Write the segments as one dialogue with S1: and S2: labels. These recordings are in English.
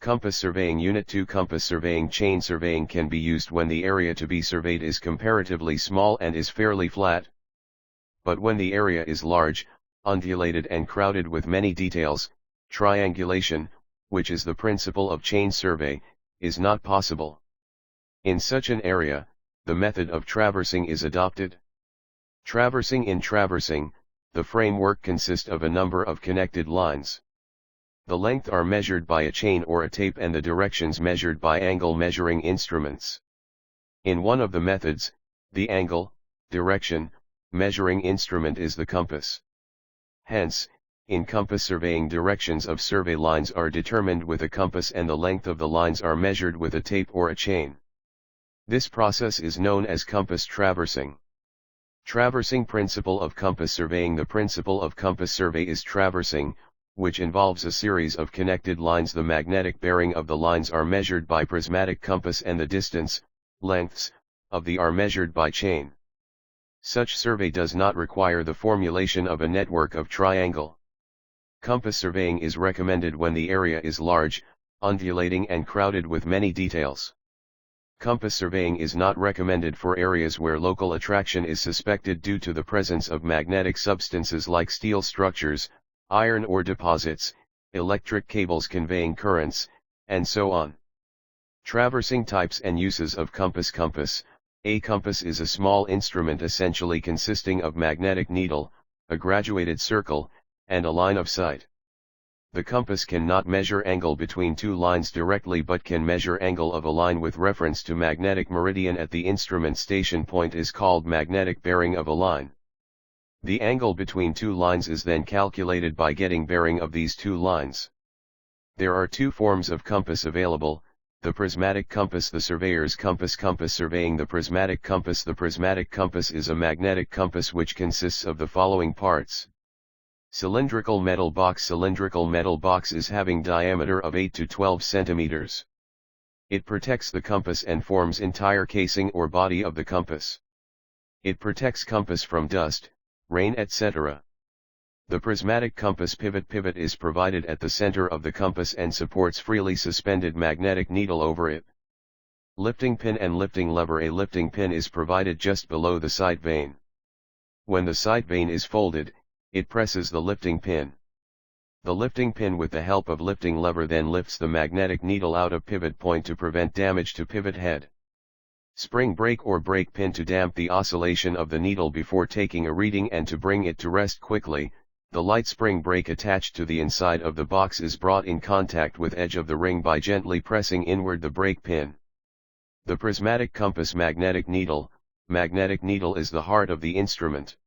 S1: Compass surveying Unit 2 Compass surveying chain surveying can be used when the area to be surveyed is comparatively small and is fairly flat. But when the area is large, undulated and crowded with many details, triangulation, which is the principle of chain survey, is not possible. In such an area, the method of traversing is adopted. Traversing In traversing, the framework consists of a number of connected lines. The length are measured by a chain or a tape and the directions measured by angle measuring instruments. In one of the methods, the angle, direction, measuring instrument is the compass. Hence, in compass surveying directions of survey lines are determined with a compass and the length of the lines are measured with a tape or a chain. This process is known as compass traversing. Traversing principle of compass surveying The principle of compass survey is traversing, which involves a series of connected lines. The magnetic bearing of the lines are measured by prismatic compass and the distance, lengths, of the are measured by chain. Such survey does not require the formulation of a network of triangle. Compass surveying is recommended when the area is large, undulating and crowded with many details. Compass surveying is not recommended for areas where local attraction is suspected due to the presence of magnetic substances like steel structures, iron ore deposits, electric cables conveying currents, and so on. Traversing types and uses of compass. Compass. A compass is a small instrument essentially consisting of magnetic needle, a graduated circle, and a line of sight. The compass cannot measure angle between two lines directly but can measure angle of a line with reference to magnetic meridian at the instrument station point is called magnetic bearing of a line. The angle between two lines is then calculated by getting bearing of these two lines. There are two forms of compass available, the prismatic compass, the surveyor's compass. Compass surveying The prismatic compass. The prismatic compass is a magnetic compass which consists of the following parts. Cylindrical metal box. Cylindrical metal box is having diameter of 8 to 12 centimeters. It protects the compass and forms entire casing or body of the compass. It protects compass from dust, rain, etc. The prismatic compass pivot. Pivot is provided at the center of the compass and supports freely suspended magnetic needle over it. Lifting pin and lifting lever. A lifting pin is provided just below the sight vane. When the sight vane is folded, it presses the lifting pin. The lifting pin with the help of lifting lever then lifts the magnetic needle out of pivot point to prevent damage to pivot head. Spring brake or brake pin to damp the oscillation of the needle before taking a reading and to bring it to rest quickly. The light spring brake attached to the inside of the box is brought in contact with edge of the ring by gently pressing inward the brake pin. The prismatic compass magnetic needle. Magnetic needle is the heart of the instrument.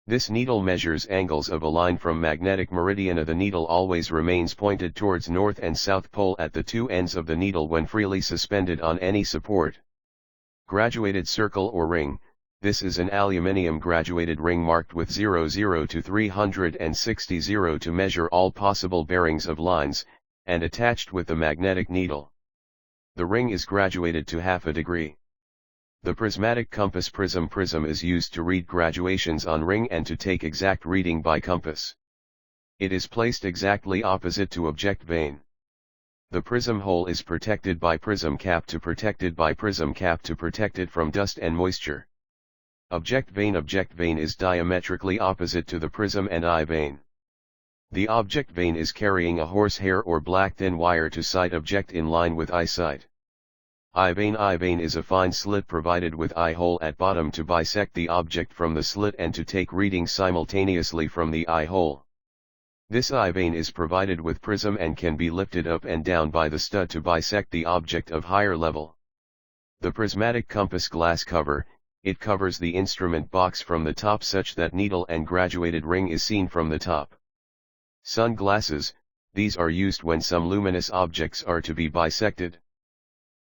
S1: This needle measures angles of a line from magnetic meridian. The needle always remains pointed towards north and south pole at the two ends of the needle when freely suspended on any support. Graduated circle or ring. This is an aluminium graduated ring marked with 00 to 360 to measure all possible bearings of lines, and attached with the magnetic needle. The ring is graduated to half a degree. The prismatic compass prism. Prism is used to read graduations on ring and to take exact reading by compass. It is placed exactly opposite to object vane. The prism hole is protected by prism cap to protect it from dust and moisture. Object vane is diametrically opposite to the prism and eye vane. The object vane is carrying a horsehair or black thin wire to sight object in line with eyesight. Eye vane is a fine slit provided with eye hole at bottom to bisect the object from the slit and to take readings simultaneously from the eye hole. This eye vane is provided with prism and can be lifted up and down by the stud to bisect the object of higher level. The prismatic compass glass cover. It covers the instrument box from the top such that needle and graduated ring is seen from the top. Sunglasses. These are used when some luminous objects are to be bisected.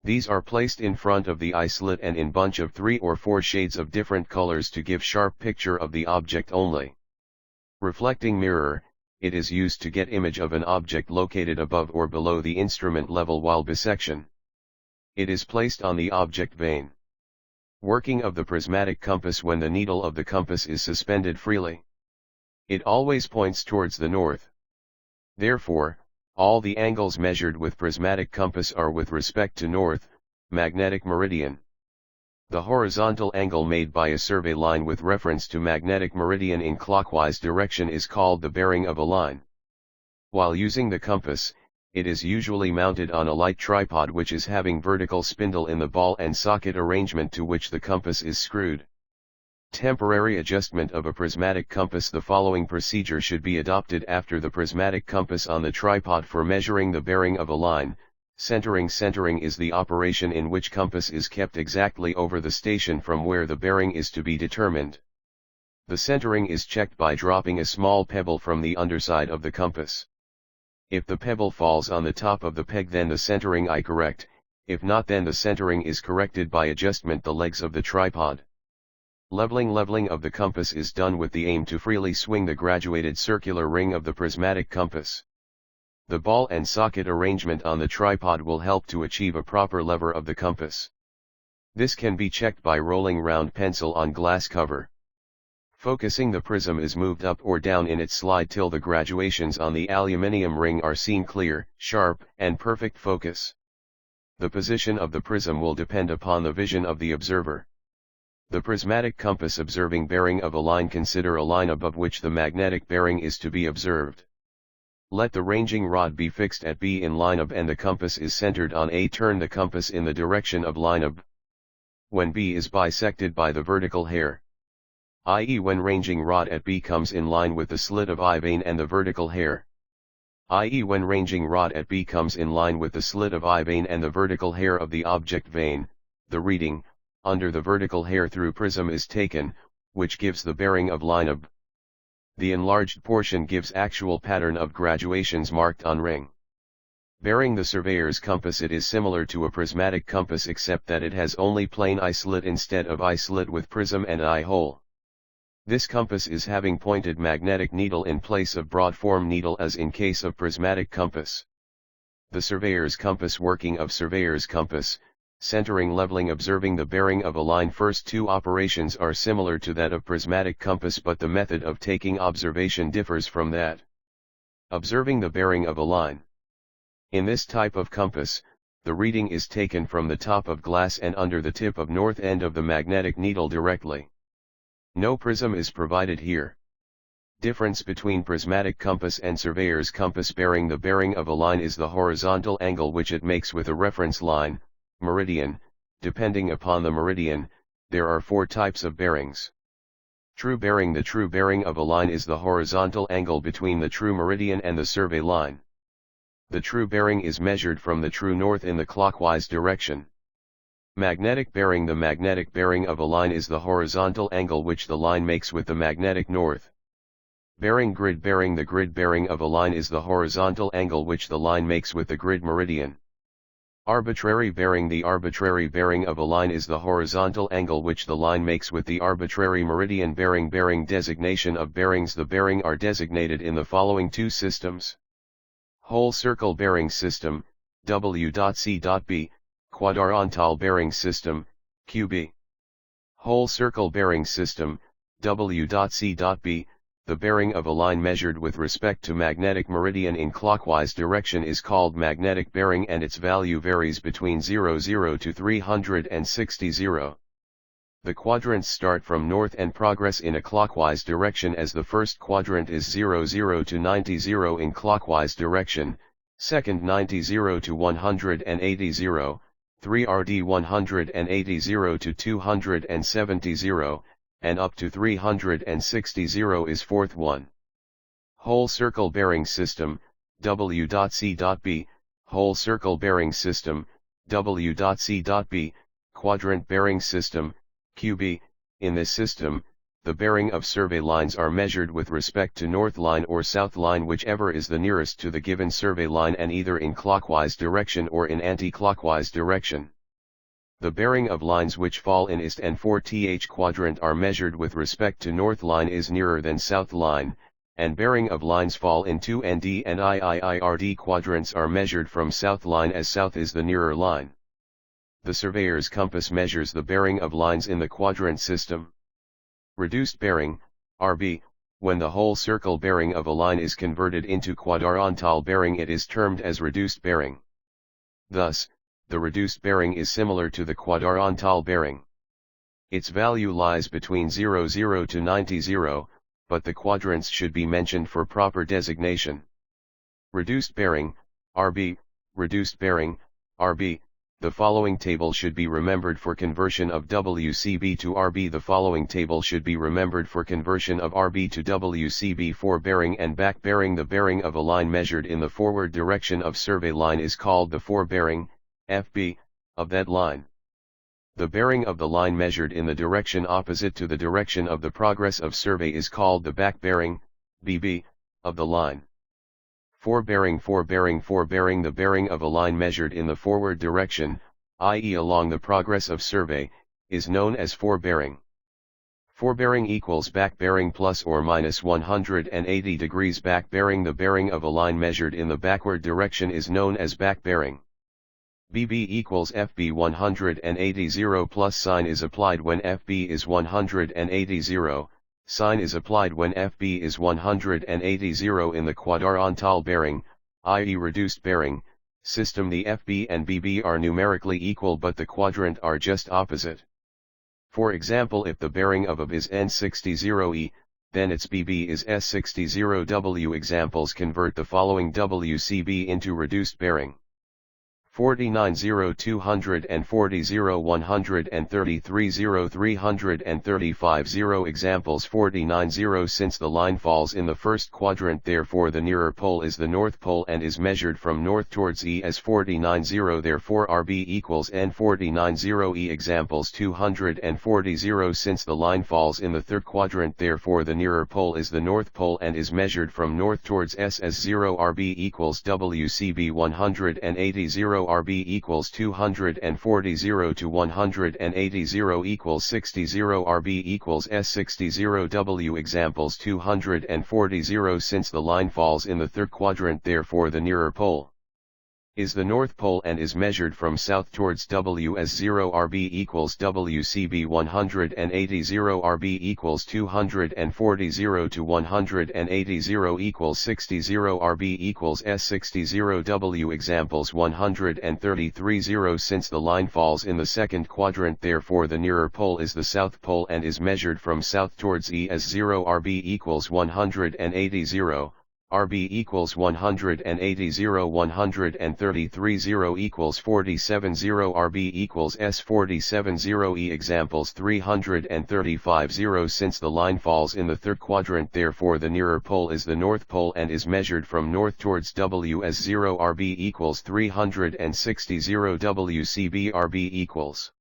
S1: These are placed in front of the eye slit and in bunch of 3 or 4 shades of different colors to give sharp picture of the object only. Reflecting mirror. It is used to get image of an object located above or below the instrument level while bisection. It is placed on the object vane. Working of the prismatic compass. When the needle of the compass is suspended freely, it always points towards the north. Therefore, All the angles measured with prismatic compass are with respect to north, magnetic meridian. The horizontal angle made by a survey line with reference to magnetic meridian in clockwise direction is called the bearing of a line. While using the compass, it is usually mounted on a light tripod which is having vertical spindle in the ball and socket arrangement to which the compass is screwed. Temporary adjustment of a prismatic compass. The following procedure should be adopted after the prismatic compass on the tripod for measuring the bearing of a line. Centering. Centering is the operation in which compass is kept exactly over the station from where the bearing is to be determined. The centering is checked by dropping a small pebble from the underside of the compass. If the pebble falls on the top of the peg, then the centering is correct. If not, then the centering is corrected by adjustment the legs of the tripod. Leveling of the compass is done with the aim to freely swing the graduated circular ring of the prismatic compass. The ball and socket arrangement on the tripod will help to achieve a proper lever of the compass. This can be checked by rolling round pencil on glass cover. Focusing, the prism is moved up or down in its slide till the graduations on the aluminium ring are seen clear, sharp, and perfect focus. The position of the prism will depend upon the vision of the observer. The prismatic compass observing bearing of a line. Consider a line above which the magnetic bearing is to be observed. Let the ranging rod be fixed at B in line of and the compass is centered on A. Turn the compass in the direction of line of. When B is bisected by the vertical hair, i.e. when ranging rod at B comes in line with the slit of I vein and the vertical hair, i.e. when ranging rod at B comes in line with the slit of I vein and the vertical hair of the object vein, the reading under the vertical hair through prism is taken, which gives the bearing of line of. The enlarged portion gives actual pattern of graduations marked on ring. Bearing. The surveyor's compass. It is similar to a prismatic compass except that it has only plain eye slit instead of eye slit with prism and eye hole. This compass is having pointed magnetic needle in place of broad form needle as in case of prismatic compass. The surveyor's compass. Working of surveyor's compass. Centering, leveling, observing the bearing of a line. First two operations are similar to that of prismatic compass, but the method of taking observation differs from that. Observing the bearing of a line. In this type of compass, the reading is taken from the top of glass and under the tip of north end of the magnetic needle directly. No prism is provided here. Difference between prismatic compass and surveyor's compass. Bearing. The bearing of a line is the horizontal angle which it makes with a reference line, meridian. Depending upon the meridian, there are four types of bearings. True bearing. The true bearing of a line is the horizontal angle between the true meridian and the survey line. The true bearing is measured from the true north in the clockwise direction. Magnetic bearing. The magnetic bearing of a line is the horizontal angle which the line makes with the magnetic north. Bearing. Grid bearing. The grid bearing of a line is the horizontal angle which the line makes with the grid meridian. Arbitrary bearing. The arbitrary bearing of a line is the horizontal angle which the line makes with the arbitrary meridian. Bearing. Designation of bearings. The bearing are designated in the following two systems. Whole circle bearing system, W.C.B, quadrantal bearing system, QB. Whole circle bearing system, W.C.B. The bearing of a line measured with respect to magnetic meridian in clockwise direction is called magnetic bearing, and its value varies between 00 to 360. The quadrants start from north and progress in a clockwise direction, as the first quadrant is 00 to 90 in clockwise direction, second 90 to 180, 3rd 180 to 270, and up to 360 is fourth one. Whole circle bearing system, W.C.B, whole circle bearing system, W.C.B, quadrant bearing system, QB. In this system, the bearing of survey lines are measured with respect to north line or south line, whichever is the nearest to the given survey line, and either in clockwise direction or in anti-clockwise direction. The bearing of lines which fall in east and 4th quadrant are measured with respect to north line is nearer than south line, and bearing of lines fall in 2nd and IIIRD quadrants are measured from south line, as south is the nearer line. The surveyor's compass measures the bearing of lines in the quadrant system. Reduced bearing, RB, When the whole circle bearing of a line is converted into quadrantal bearing, it is termed as reduced bearing. Thus, the reduced bearing is similar to the quadrantal bearing. Its value lies between 00 to 90, but the quadrants should be mentioned for proper designation. Reduced bearing, RB, reduced bearing, RB. The following table should be remembered for conversion of WCB to RB. The following table should be remembered for conversion of RB to WCB. Forebearing and back bearing. The bearing of a line measured in the forward direction of survey line is called the forebearing, FB, of that line. The bearing of the line measured in the direction opposite to the direction of the progress of survey is called the back bearing, BB, of the line. Forebearing. The bearing of a line measured in the forward direction, i.e. along the progress of survey, is known as forebearing. Forebearing equals back bearing plus or minus 180 degrees back bearing. The bearing of a line measured in the backward direction is known as back bearing. BB equals FB 180 plus sign is applied when FB is 180. Sign is applied when FB is 180 in the quadrantal bearing, i.e. reduced bearing, system. The FB and BB are numerically equal but the quadrant are just opposite. For example, if the bearing of AB is N60E, then its BB is S60W. Examples: convert the following WCB into reduced bearing. 49 240 133 335 Examples: 49 since the line falls in the first quadrant, therefore the nearer pole is the north pole and is measured from north towards E as 49 therefore RB equals N49 E. Examples: 240 since the line falls in the third quadrant, therefore the nearer pole is the north pole and is measured from north towards S as 0. RB equals WCB 180 RB equals 240 to 180 equals 60 RB equals S60 W. Examples: 240 since the line falls in the third quadrant, therefore the nearer pole is the north pole and is measured from south towards W as 0. RB equals WCB 180 RB equals 240 to 180 equals 60 RB equals S60 W. Examples: 133 since the line falls in the second quadrant, therefore the nearer pole is the south pole and is measured from south towards E as 0. RB equals 180. RB equals 180 133 equals 47 RB equals S47 E. Examples: 335 since the line falls in the third quadrant, therefore the nearer pole is the north pole and is measured from north towards W as 0. RB equals 360 WCB. RB equals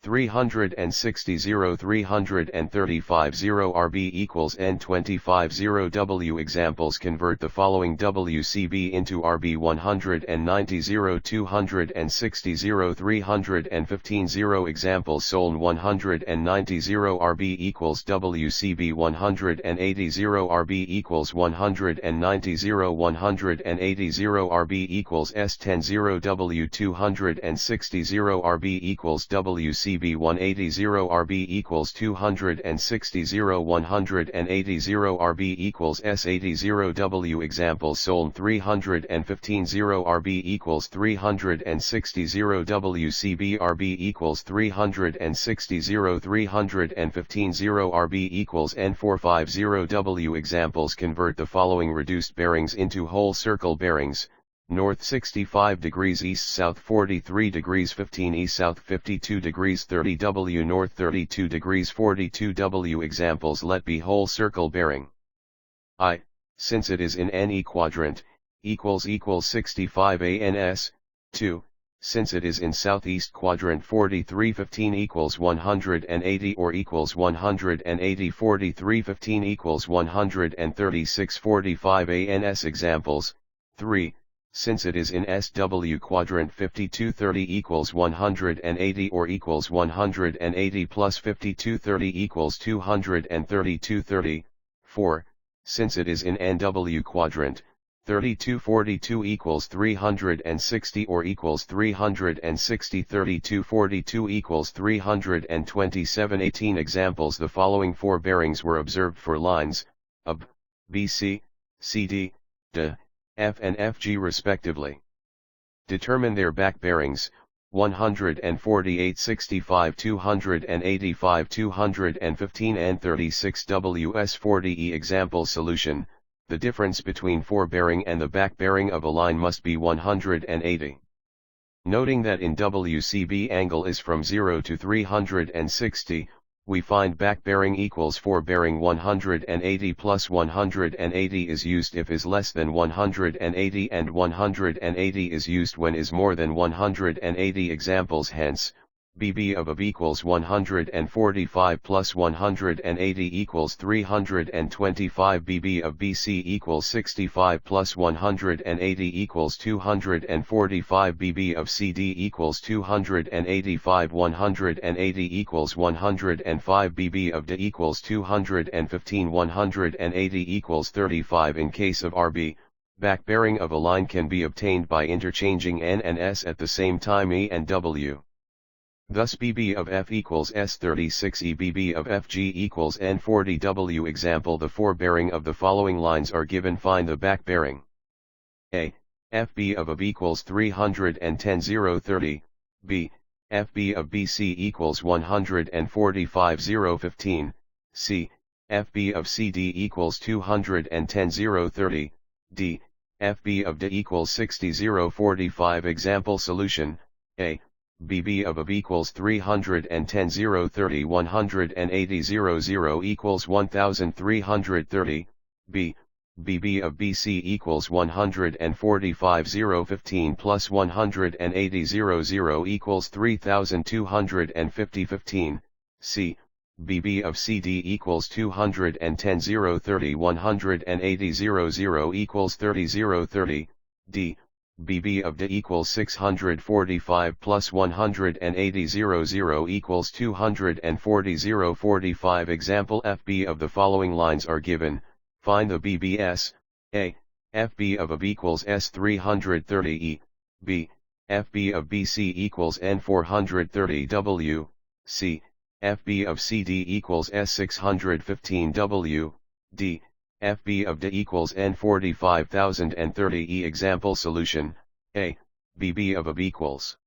S1: 360 335 RB equals N25 W. Examples: convert the following WCB into RB 190 260 315 Examples: Soln 190 RB equals WCB 180 RB equals 190 180 RB equals S10 W 260 RB equals WCB 180 RB equals 260 180 RB equals S80 W. Examples: Soln 315 RB equals 360 WCB. RB equals 360 315 RB equals N450 W. Examples: convert the following reduced bearings into whole circle bearings. North 65 degrees east, south 43 degrees 15 east, south 52 degrees 30 W, north 32 degrees 42 W. Examples: let be whole circle bearing. I, since it is in NE quadrant, equals 65 ANS. 2, since it is in southeast quadrant 4315 equals 180 or equals 180 4315 equals 136 45 ANS. Examples: 3, since it is in SW quadrant 5230 equals 180 or equals 180 plus 5230 equals 23230. 4, since it is in NW quadrant 3242 equals 360 or equals 360 3242 equals 327 18 Examples: the following four bearings were observed for lines of BC, CD, D, F and FG respectively. Determine their back bearings, 148, 65, 285, 215 and 36 WS40E. Example solution: the difference between forebearing and the back bearing of a line must be 180. Noting that in WCB angle is from 0 to 360, we find back bearing equals forebearing 180 plus 180 is used if is less than 180 and 180 is used when is more than 180. Examples: hence, BB of equals 145 plus 180 equals 325. BB of BC equals 65 plus 180 equals 245. BB of CD equals 285. 180 equals 105. BB of D equals 215. 180 equals 35. In case of RB, back bearing of a line can be obtained by interchanging N and S at the same time E and W. Thus BB of F equals S36E. BB of FG equals N40W. Example: the forebearing of the following lines are given. Find the back bearing. A. FB of equals 310 030, B. FB of BC equals 145 015, C. FB of CD equals 210 030, D. FB of D equals 60 045. Example solution: A. BB of equals 310 030 180 00 equals 1330, B. BB of BC equals 145 015 plus 180 00 equals 3250 15, C. BB of CD equals 210 030 180 00 equals 30 030, D. BB of D equals 645 plus 180 00 equals 240 045. Example: FB of the following lines are given. Find the BBS. A. FB of equals S330E, B. FB of BC equals N430W, C. FB of CD equals S615W, D. FB of D equals N45030E. Example solution: A. BB of equals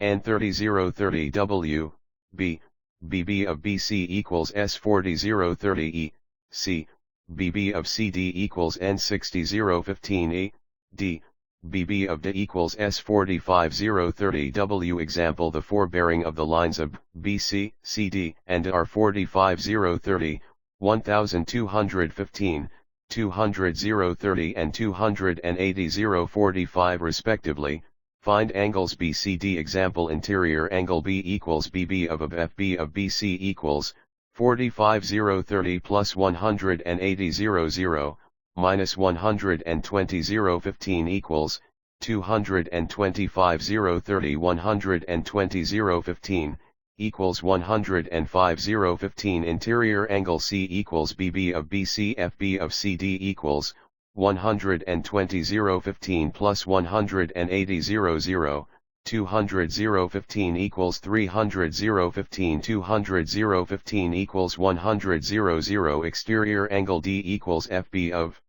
S1: N30030W, B. BB of BC equals S40030E, C. BB of CD equals N60015E, D. BB of D equals S45030W. Example: the forebearing of the lines of BC, CD, and are 45030, 1215, 200 030 and 280 045 respectively. Find angles BCD. Example: interior angle B equals BB of FB of BC equals 45 030 plus 180 00 minus 120 015 equals 225 030 120 015 equals 105 015. Interior angle C equals BB of BC FB of CD equals 120 015 plus 180 00 200 015 equals 300 015. 200 015 equals 100 00. Exterior angle D equals FB of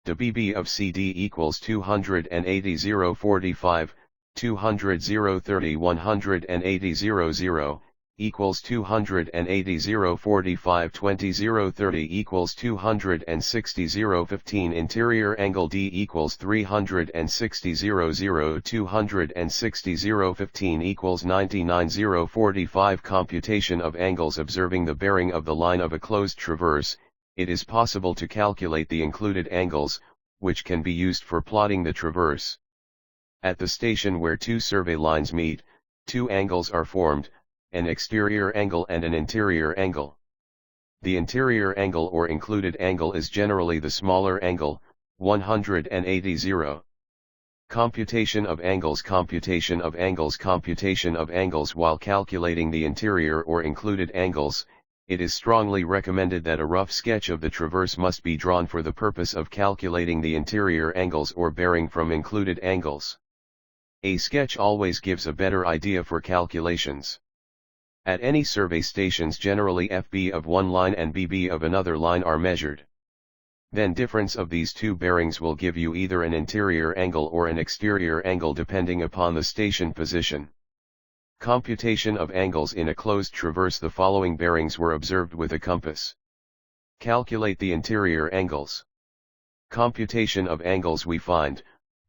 S1: D. BB of CD equals 280 045, 200 030 180 00 equals 280 045. 20 030 equals 260 015. Interior angle D equals 360 00 260 015 equals 99 045. Computation of angles. Observing the bearing of the line of a closed traverse, it is possible to calculate the included angles, which can be used for plotting the traverse. At the station where two survey lines meet, two angles are formed, an exterior angle and an interior angle. The interior angle or included angle is generally the smaller angle, 180 0. Computation of angles. Computation of angles. Computation of angles. While calculating the interior or included angles, it is strongly recommended that a rough sketch of the traverse must be drawn for the purpose of calculating the interior angles or bearing from included angles. A sketch always gives a better idea for calculations. At any survey stations, generally FB of one line and BB of another line are measured. Then difference of these two bearings will give you either an interior angle or an exterior angle depending upon the station position. Computation of angles in a closed traverse. The following bearings were observed with a compass. Calculate the interior angles. Computation of angles. We find,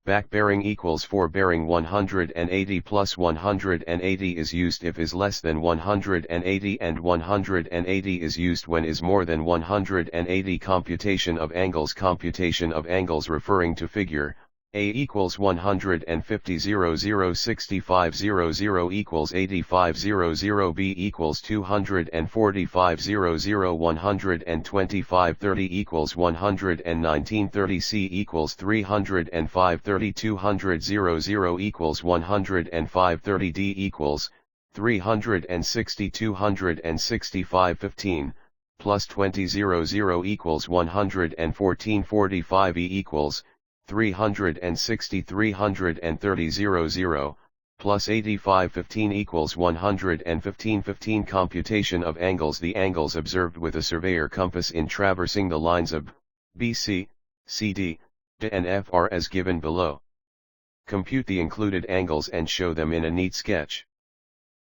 S1: back bearing equals forebearing 180 plus 180 is used if is less than 180 and 180 is used when is more than 180. Computation of angles. Computation of angles referring to figure, A equals 150 00 65 00 equals 85 00 B equals 245 00 125 30 equals 119 30 C equals 305 30 200 00 equals 105 30 D equals 360 265 15 plus 20 00 equals 114 45 E equals 360 330 00, plus 85 15 equals 115 15. Computation of angles. The angles observed with a surveyor compass in traversing the lines of BC, CD, D and F are as given below. Compute the included angles and show them in a neat sketch.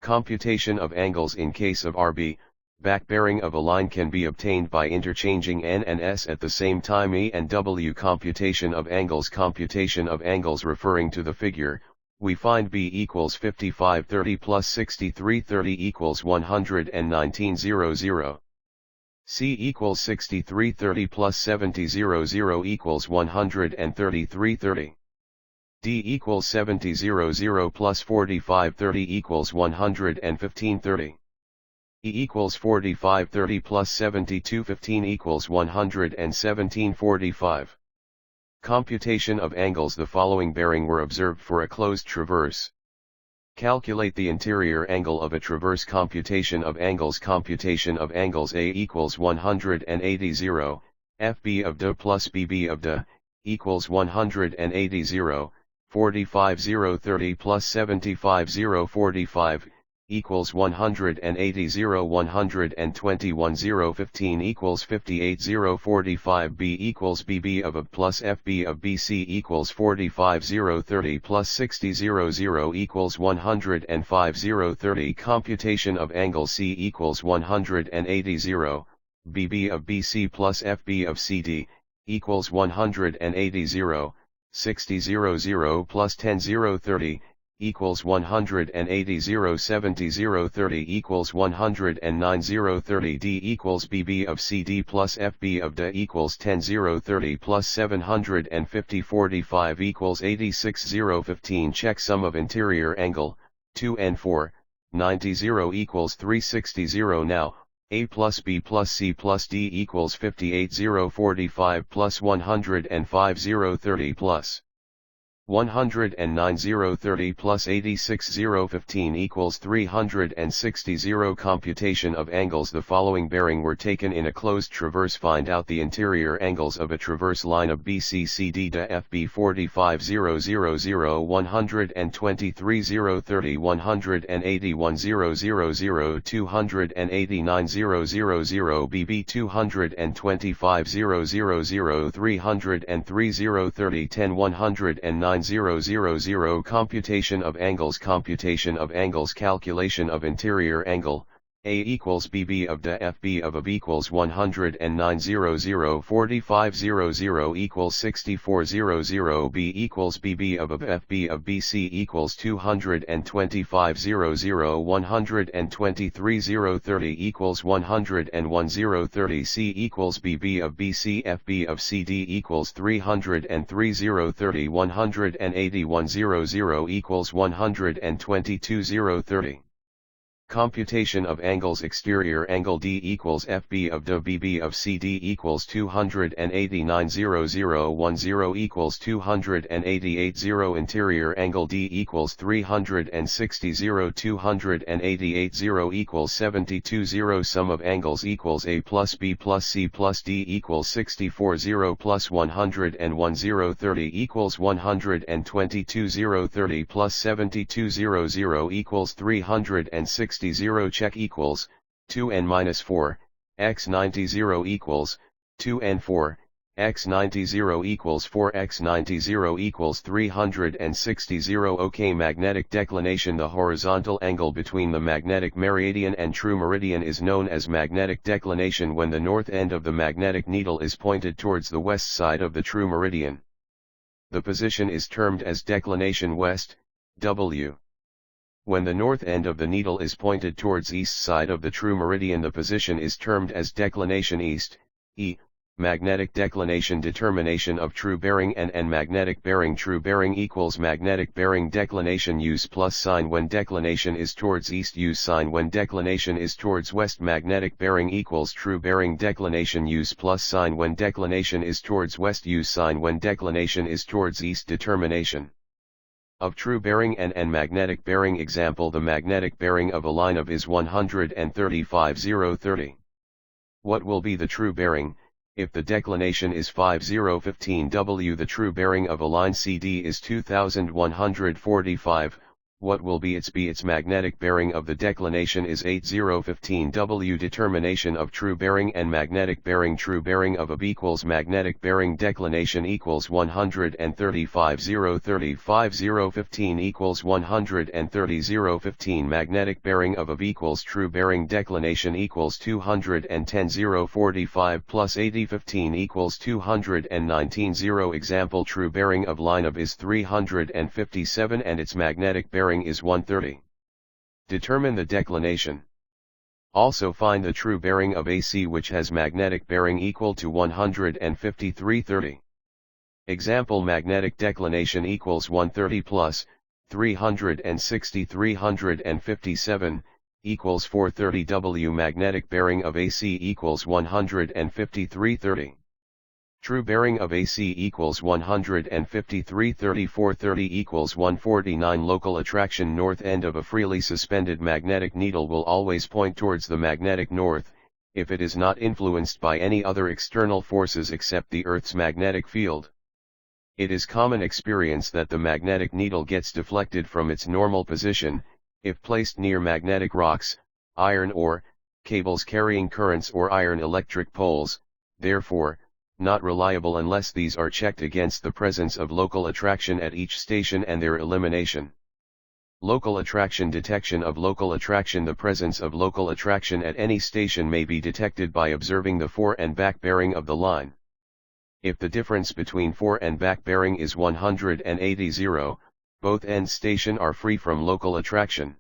S1: Computation of angles in case of RB. Back bearing of a line can be obtained by interchanging N and S at the same time. E and W. Computation of angles. Computation of angles referring to the figure, we find B equals 55 30 plus 63 30 equals 119 00. C equals 63 30 plus 70 00 equals 133 30. D equals 70 00 plus 45 30 equals 115 30. E equals 45 30 plus 72 15 equals 117 45. Computation of angles. The following bearing were observed for a closed traverse. Calculate the interior angle of a traverse. Computation of angles. Computation of angles. A equals 180 0, FB of D plus BB of D, equals 180 0, 45 0 30 plus 75 0 45, equals 180 0 121 0 15 equals 58 0 45. B equals BB of A plus FB of BC equals 45 0 30 plus 60 0 0 equals 105 0 30. Computation of angle. C equals 180 0, BB of BC plus FB of CD, equals 180 0, 60 0 0 plus 10 0 30, equals 180 0 70 0 30 equals 109 0 30. D equals BB of CD plus FB of D equals 10 0 30 plus 750 45 equals 86 0 15. Check sum of interior angle, 2 and 4, 90 0 equals 360 0. Now, A plus B plus C plus D equals 58 0 45 plus 105 0 30 plus 109 0 30 plus 86 0 15 equals 360 0. Computation of angles. The following bearing were taken in a closed traverse. Find out the interior angles of a traverse line of BC CD to FB. 45 0 0 0 123 0 30 181 0 0 0 289 0 0 0 BB 225 0 0 0 303 0 30 10 109 0 0 0. Computation of angles. Computation of angles. Calculation of interior angle, A equals BB of D FB of AB equals 109 0 0 45 0 0 equals 64 0 0 B equals BB of AB FB of BC equals 225 0 0 123 0 30 equals 101 0 30 C equals BB of BC FB of CD equals 303 0 30 181 0 0 equals 122 0 30. Computation of angles. Exterior angle D equals FB of D BB of CD equals 289 0 0 10 equals 288 0. Interior angle D equals 360 0 288 0 equals 72 0. Sum of angles equals A plus B plus C plus D equals 64 0 plus 101 0 30 equals 122 0 30 plus 72 0 0 equals 360 0. Check equals 2n minus 4, x 90 0 equals 2n 4, x 90 0 equals 4 x 90 0 equals 360 0. OK. Magnetic declination. The horizontal angle between the magnetic meridian and true meridian is known as magnetic declination when the north end of the magnetic needle is pointed towards the west side of the true meridian. The position is termed as declination west, W. When the north end of the needle is pointed towards east side of the true meridian, the position is termed as declination east, E. Magnetic declination. Determination of true bearing and magnetic bearing. True bearing equals magnetic bearing declination. Use plus sign when declination is towards east. Use sign when declination is towards west. Magnetic bearing equals true bearing declination. Use plus sign when declination is towards west. Use sign when declination is towards east. Determination of true bearing and magnetic bearing. Example: the magnetic bearing of a line of is 135,030. What will be the true bearing if the declination is 5015 W? The true bearing of a line CD is 2145. What will be its magnetic bearing of the declination is 8015 W. Determination of true bearing and magnetic bearing. True bearing of AB equals magnetic bearing declination equals 135,030. 5015 equals 130,015. Magnetic bearing of AB equals true bearing declination equals 210,045 plus 8015 equals 219,0. Example: true bearing of line of is 357 and its magnetic bearing is 130. Determine the declination. Also find the true bearing of AC, which has magnetic bearing equal to 153.30. Example: magnetic declination equals 130 plus 360 357 equals 430 W. Magnetic bearing of AC equals 153.30. True bearing of AC equals 153.30. 430 equals 149. Local attraction. North end of a freely suspended magnetic needle will always point towards the magnetic north, if it is not influenced by any other external forces except the Earth's magnetic field. It is common experience that the magnetic needle gets deflected from its normal position, if placed near magnetic rocks, iron ore, cables carrying currents or iron electric poles, therefore, not reliable unless these are checked against the presence of local attraction at each station and their elimination. Local attraction. Detection of local attraction. The presence of local attraction at any station may be detected by observing the fore and back bearing of the line. If the difference between fore and back bearing is 180, both ends station are free from local attraction.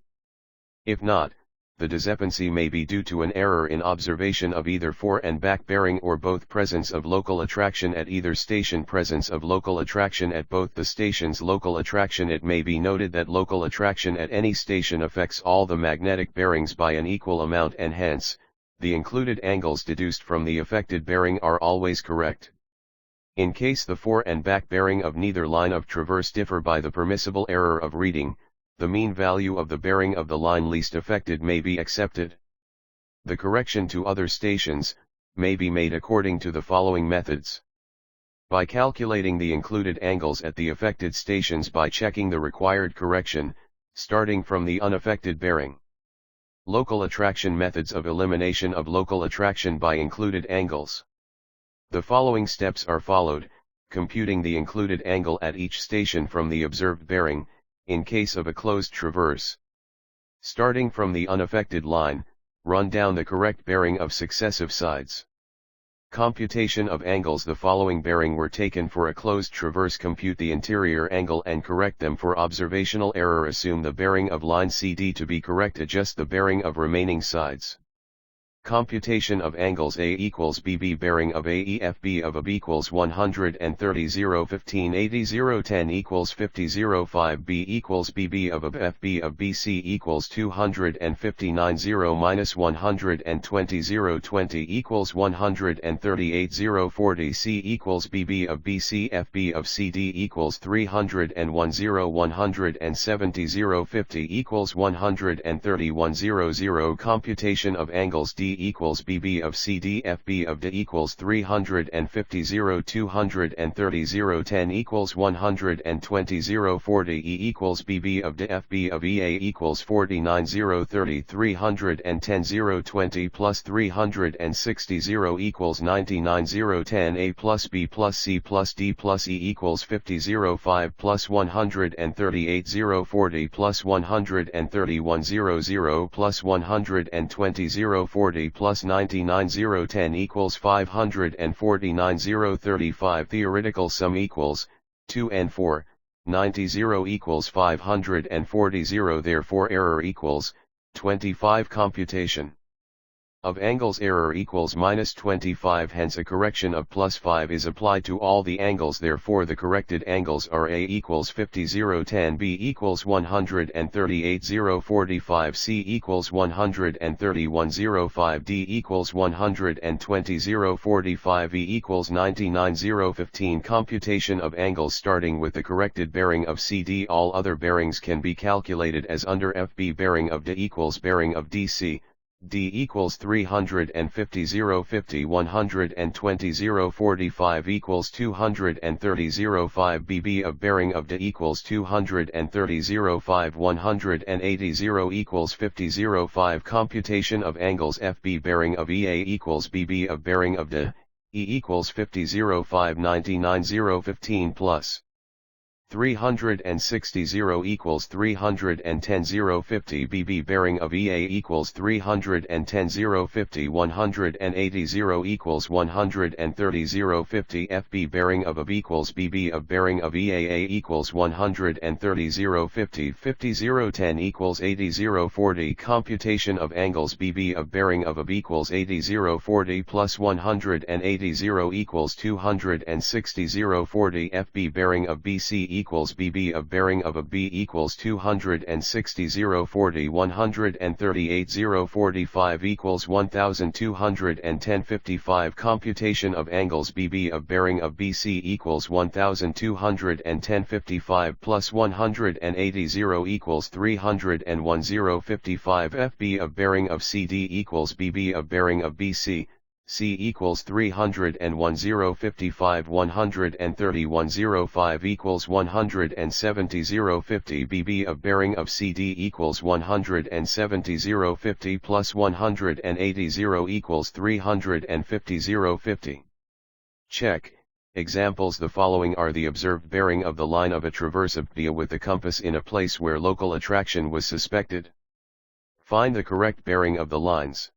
S1: If not, the discrepancy may be due to an error in observation of either fore and back bearing or both. Presence of local attraction at either station. Presence of local attraction at both the stations. Local attraction. It may be noted that local attraction at any station affects all the magnetic bearings by an equal amount, and hence, the included angles deduced from the affected bearing are always correct. In case the fore and back bearing of neither line of traverse differ by the permissible error of reading, the mean value of the bearing of the line least affected may be accepted. The correction to other stations may be made according to the following methods. By calculating the included angles at the affected stations by checking the required correction, starting from the unaffected bearing. Local attraction. Methods of elimination of local attraction by included angles. The following steps are followed: computing the included angle at each station from the observed bearing, in case of a closed traverse. Starting from the unaffected line, run down the correct bearing of successive sides. Computation of angles. The following bearing were taken for a closed traverse. Compute the interior angle and correct them for observational error. Assume the bearing of line CD to be correct. Adjust the bearing of remaining sides. Computation of angles. A equals BB bearing of AE. FB of AB equals 130 15 80 10 equals 50 5. B equals BB of AB. FB of BC equals 259 minus 120 20 equals 138 40. C equals BB of BC. FB of CD equals 301 170 50 equals 131 00. Computation of angles D. D equals BB of CD. FB of D equals 350 0 230 0 10 equals 120 0 40 E equals BB of D. FB of EA equals 49 0 30 310 0 20 plus 360 0 equals 99 0 10 A plus B plus C plus D plus E equals 50 0 5 plus 138 0 40 plus 131 0 0 plus 120 0 40 plus 99 0 10 equals 549 0 35. Theoretical sum equals 2 and 4, 90 0 equals 540 0. Therefore error equals 25. Computation of angles error equals minus 25. Hence a correction of plus 5 is applied to all the angles. Therefore the corrected angles are A equals 50 0 10, B equals 138 0 45, C equals 131 0 5, D equals 120 0 45, E equals 99 0 15. Computation of angles starting with the corrected bearing of CD. All other bearings can be calculated as under FB. Bearing of D equals bearing of DC. D equals 350 0 50 120 0 45 equals 230 0 5. BB of bearing of D equals 230 0 5 180 0 equals 50 0 5. Computation of angles FB. Bearing of EA equals BB of bearing of D. E equals 50 0 5 99 0 15 plus 360 0 equals 310 0 50. BB. Bearing of EA equals 310 0 50 180 0 equals 130 0 50. FB. Bearing of equals BB of bearing of EAA equals 130 0 50 50 0 10 equals 80 0 40. Computation of angles BB of bearing of equals 80 0 40 plus 180 0 equals 260 0 40. FB. Bearing of BC equals BB of bearing of B equals 260 0 40 138 0 45 equals 1210 55. Computation of angles BB of bearing of BC equals 1210 55 plus 180 0 equals 301 0 55. FB of bearing of CD equals BB of bearing of BC. C equals 301 0 55 131 0 5 equals 170 0 50. BB of bearing of CD equals 170 0 50 plus 180 0 equals 350 0 50. Check. Examples. The following are the observed bearing of the line of a traverse of via with the compass in a place where local attraction was suspected. Find the correct bearing of the lines.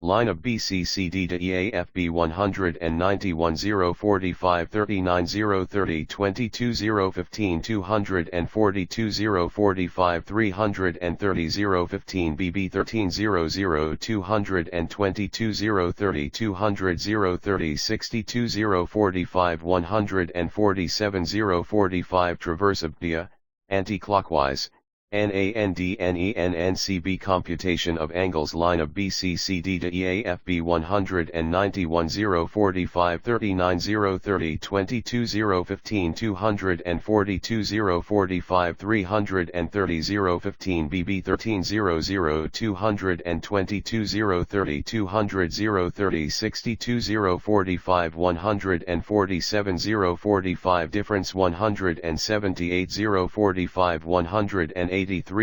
S1: Line of BCCD to EAFB 191 0 45 39 0 30 22 0 15 242 0 45 330 0 15 BB 13 0 0 222 0 30 200 0 30 62 0 45 147 0 45. Traverse of via, anti-clockwise. NANDNENNCB. Computation of angles. Line of BCCD to EAFB 191 0 45 39 0 30 22 0 15 242 0 45 330 0 15 BB 13 0 0 222 0 30 200 0 30 62 0 45 147 0 45. Difference 178 0 45 183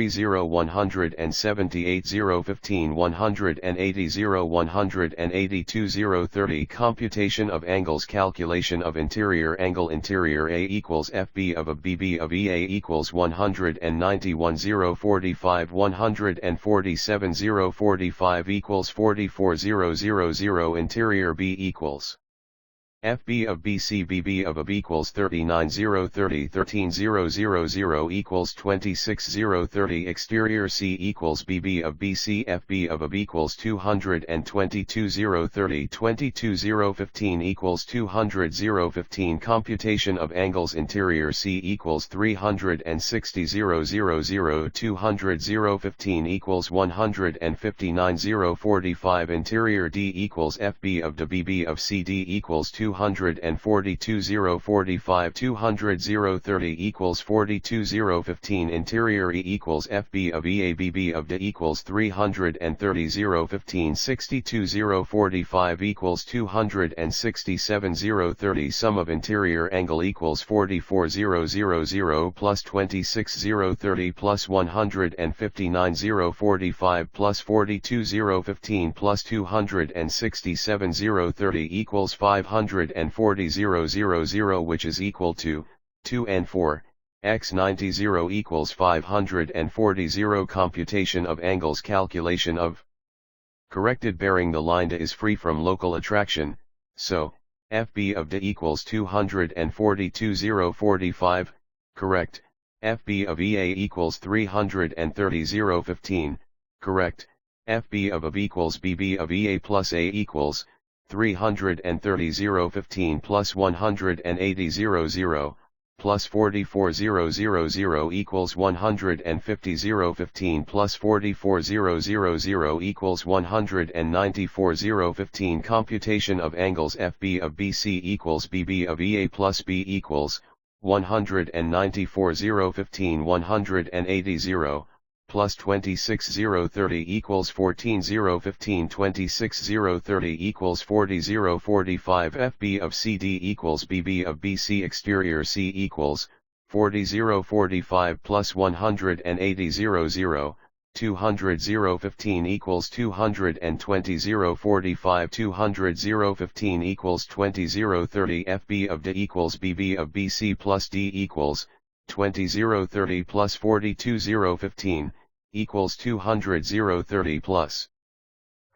S1: 0 178 0 15 180 0 182 0 30. Computation of angles. Calculation of interior angle. Interior A equals FB of a BB of EA equals 191 0 45 147 0 45 equals 44 0 0 0. Interior B equals FB of BC. BB of equals 39 0 30 13 0 0 0 equals 26 0 30. Exterior C equals BB of BC. FB of equals 222 0 30 22 0 15 equals 200 0 15. Computation of angles. Interior C equals 360 0 0 0 200 0 15 equals 159 0 45. Interior D equals FB of BB of CD equals 2 242 0 45 200 0 30 equals 42 0 15 interior E equals FB of EA BB of D equals 330 0 15 62 0 45 equals 267 0 30 sum of interior angle equals 44 0 0 0 plus 26 0 30 plus 159 0 45 plus 42 0 15 plus 267 0 30 equals 540 0 0 0 which is equal to 2 and 4, x 90 0 equals 540 0 computation of angles calculation of corrected bearing the line D is free from local attraction, so, FB of D equals 242 0 45, correct, FB of EA equals 330 0 15, correct, FB of equals BB of EA plus A equals 330 0 15 plus 180 0 0, plus 44 0 0 0 equals 150 0 15 plus 44 0 0 0 equals 194 0 15 computation of angles FB of BC equals BB of EA plus B equals 194 0 15 180 0, plus 26 0 30 equals 14 0 15 26 0 30 equals 40 0 45 FB of CD equals BB of BC exterior C equals 40 0 45 plus 180 0 0, 200 0 15 equals 220 0 45 200 0 15 equals 20 0 30 FB of D equals BB of BC plus D equals 20 0 30 plus 42 0 15 equals 200 0 30 plus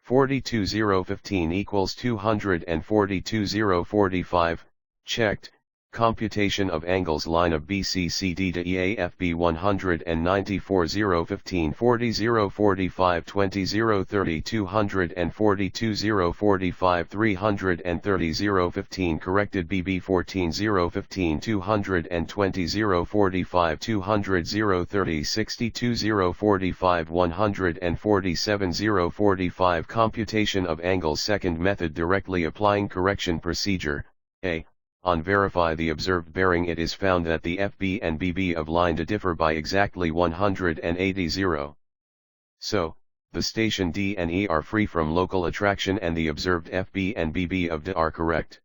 S1: 42 0 15 equals 242 0 45, checked. Computation of angles line of BCCD to EAFB 194 0 15 40 0 45 20 0 30 242 0 45 330 0 15 corrected BB 14 0 15 220 0 45 200 0 30 62 0 45 147 0 45 computation of angles second method directly applying correction procedure, A. On verify the observed bearing it is found that the FB and BB of line D differ by exactly 180 0. So, the station D and E are free from local attraction and the observed FB and BB of D are correct.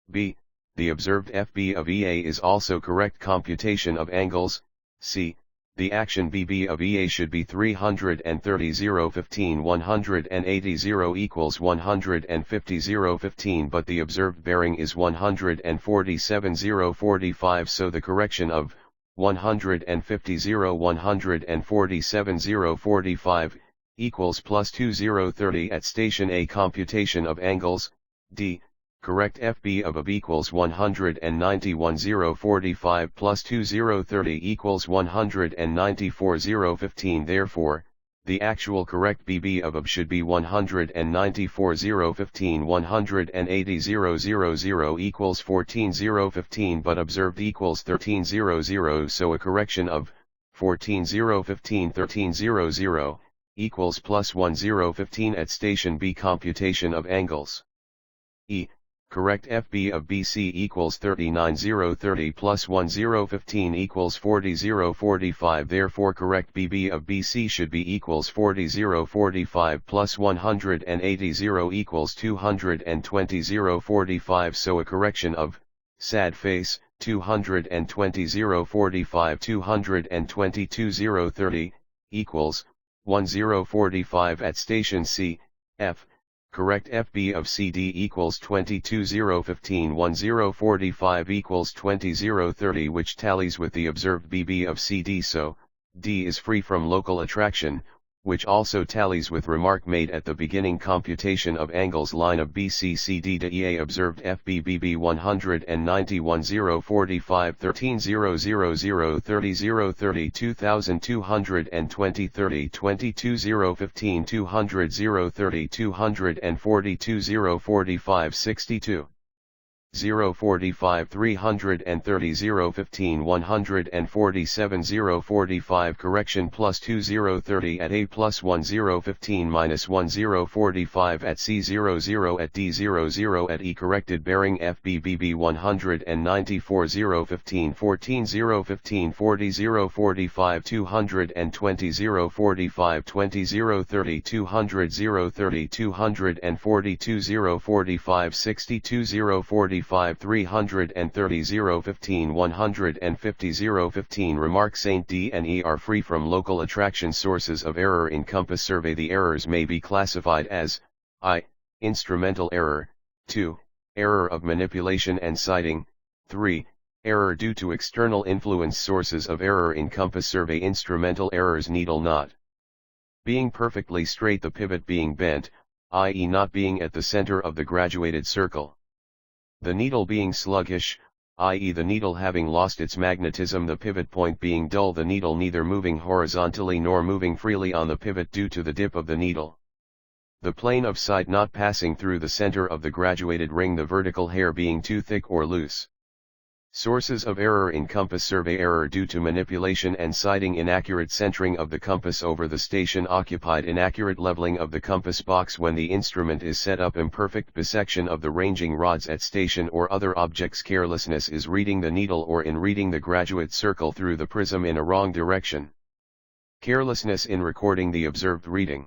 S1: B. The observed FB of EA is also correct computation of angles. C. The action BB of EA should be 330 0 15 180 0 equals 150 0 15 but the observed bearing is 147 0 45 so the correction of 150 0 147 0 45 equals plus 2 0 30 at station A computation of angles, D. Correct FB of equals 191 0 45 plus 2 0 30 equals 194 0 15 therefore, the actual correct BB of should be 194 0 15 180 0 0 0 equals 14 0 15 but observed equals 13 0 0 so a correction of 14 0 15 13 0 0 equals plus 1 0 15 at station B computation of angles. E. Correct FB of BC equals 39 0 30 plus 1 0 15 equals 40 0 45 therefore correct BB of BC should be equals 40 0 45 plus 180 0 equals 220 0 45 so a correction of, sad face, 220 0 45 222 0 30, equals, 1 0 45 at station C, F. Correct FB of CD equals 22 0 15 1 0 45 equals 20 0 30 which tallies with the observed BB of CD so, D is free from local attraction, which also tallies with remark made at the beginning computation of angles line of BCCD to EA observed FB BB 191 0 45 13 0 0 0 30 0 30 2220 30 22 0 15 200 0 30 242 0 45 62 045 330 015 147 045 correction plus 2030 at A plus 1015 minus 1045 at C00 at D00 at E corrected bearing FBBB 194 015 14 015 40 045 220 045 20 030 200 030 242 045 62 045 330 015 150 015 Remark Saint D and E are free from local attraction. Sources of error in Compass survey. The errors may be classified as I. Instrumental error, 2. Error of manipulation and sighting, 3. Error due to external influence. Sources of error in Compass survey. Instrumental errors: needle not being perfectly straight, the pivot being bent, i.e. not being at the center of the graduated circle. The needle being sluggish, i.e. the needle having lost its magnetism. The pivot point being dull, the needle neither moving horizontally nor moving freely on the pivot due to the dip of the needle. The plane of sight not passing through the center of the graduated ring, the vertical hair being too thick or loose. Sources of error in Compass survey. Error due to manipulation and sighting: inaccurate centering of the compass over the station occupied, inaccurate leveling of the compass box when the instrument is set up, imperfect bisection of the ranging rods at station or other objects, carelessness is reading the needle or in reading the graduate circle through the prism in a wrong direction, carelessness in recording the observed reading.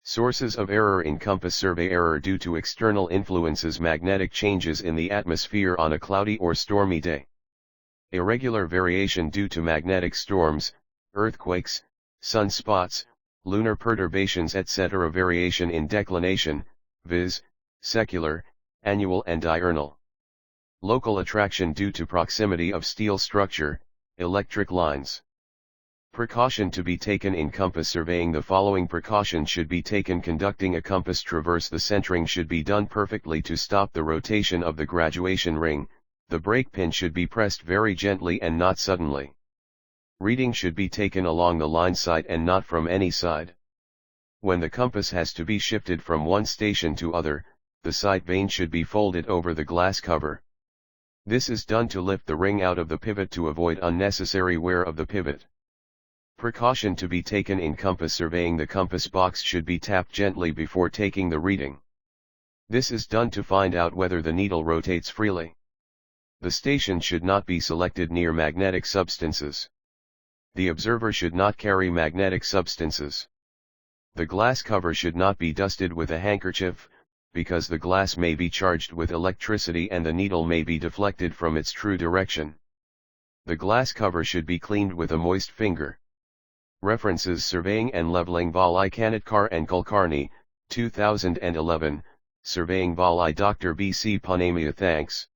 S1: Sources of error in Compass survey. Error due to external influences: magnetic changes in the atmosphere on a cloudy or stormy day. Irregular variation due to magnetic storms, earthquakes, sunspots, lunar perturbations, etc. Variation in declination, viz., secular, annual and diurnal. Local attraction due to proximity of steel structure, electric lines. Precaution to be taken in compass surveying. The following precautions should be taken conducting a compass traverse. The centering should be done perfectly to stop the rotation of the graduation ring. The brake pin should be pressed very gently and not suddenly. Reading should be taken along the line sight and not from any side. When the compass has to be shifted from one station to other, the sight vane should be folded over the glass cover. This is done to lift the ring out of the pivot to avoid unnecessary wear of the pivot. Precaution to be taken in compass surveying. The compass box should be tapped gently before taking the reading. This is done to find out whether the needle rotates freely. The station should not be selected near magnetic substances. The observer should not carry magnetic substances. The glass cover should not be dusted with a handkerchief, because the glass may be charged with electricity and the needle may be deflected from its true direction. The glass cover should be cleaned with a moist finger. References: Surveying and Leveling Vol I Kanatkar and Kulkarni, 2011, Surveying Vol I Dr. B. C. Panamia. Thanks.